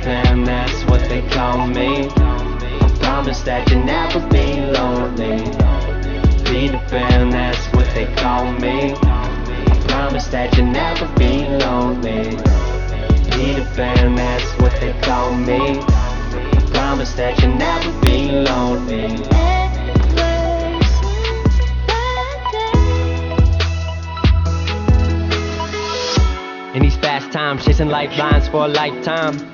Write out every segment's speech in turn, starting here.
Pan, that's what they call me. I promise that you'll never be lonely. Peter Pan, that's what they call me. I promise that you'll never be lonely. Peter Pan, that's what they call me. I promise that you'll never be lonely. In these fast times, chasing lifelines for a lifetime.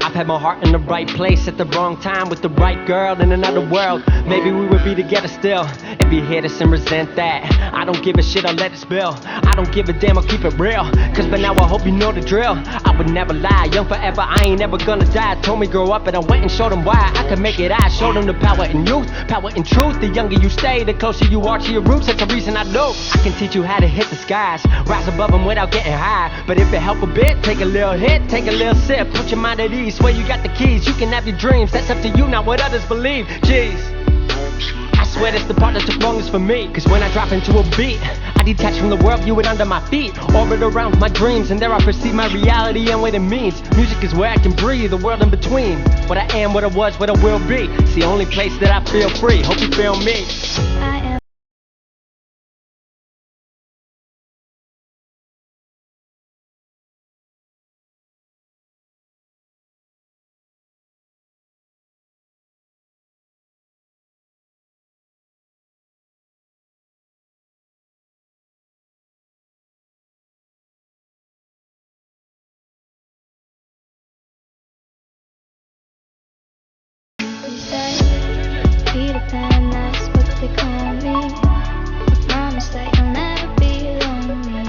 I've had my heart in the right place at the wrong time with the right girl in another world. Maybe we would be together still and be here to resent that. I don't give a shit, I'll let it spill. I don't give a damn, I'll keep it real. Cause by now I hope you know the drill. I would never lie, young forever, I ain't ever gonna die. Told me grow up and I went and showed them why I could make it. I showed them the power in youth, power in truth. The younger you stay, the closer you are to your roots. That's the reason I know I can teach you how to hit the skies, rise above them without getting high. But if it help a bit, take a little hit, take a little sip. Put your mind at ease, swear you got the keys. You can have your dreams, that's up to you, not what others believe. Jeez, I swear that's the part that took longest for me. Cause when I drop into a beat, I detach from the world, view it under my feet. Orbit around my dreams, and there I perceive my reality and what it means. Music is where I can breathe, the world in between. What I am, what I was, what I will be. It's the only place that I feel free, hope you feel me. Peter Pan, that's what they call me. I promise that you'll never be lonely.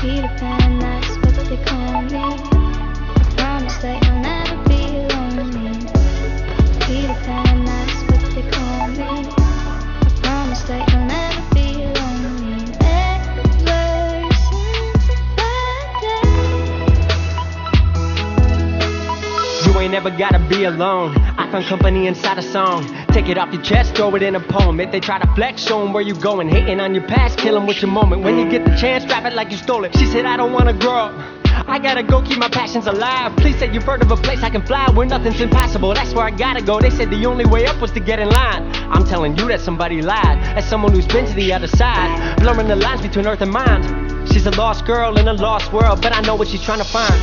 Peter Pan, that's what they call me. I promise that you'll never be lonely. Peter Pan, that's what they call me. I promise that you'll never be lonely. Ever since that day. You ain't never gotta be alone. I found company inside a song. Take it off your chest, throw it in a poem. If they try to flex, show them where you going. Hating on your past, kill them with your moment. When you get the chance, drop it like you stole it. She said I don't wanna grow up, I gotta go keep my passions alive. Please say you've heard of a place I can fly where nothing's impossible. That's where I gotta go. They said the only way up was to get in line. I'm telling you that somebody lied. As someone who's been to the other side, blurring the lines between earth and mind. She's a lost girl in a lost world, but I know what she's trying to find.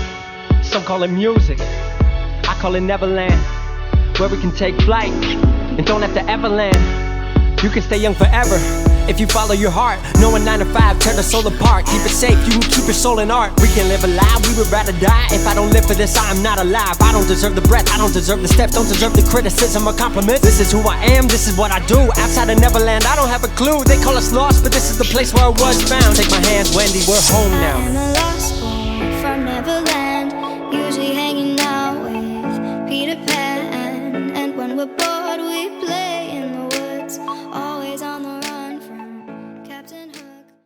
Some call it music, I call it Neverland, where we can take flight and don't have to ever land. You can stay young forever if you follow your heart. No 9 to 5, tear the soul apart. Keep it safe, you can keep your soul in art. We can live alive, we would rather die. If I don't live for this, I am not alive. I don't deserve the breath, I don't deserve the steps, don't deserve the criticism or compliments. This is who I am, this is what I do. Outside of Neverland, I don't have a clue. They call us lost, but this is the place where I was found. Take my hand, Wendy, we're home now. I am a lost boy from Neverland, usually hanging out with Peter Pan. And when we're bored,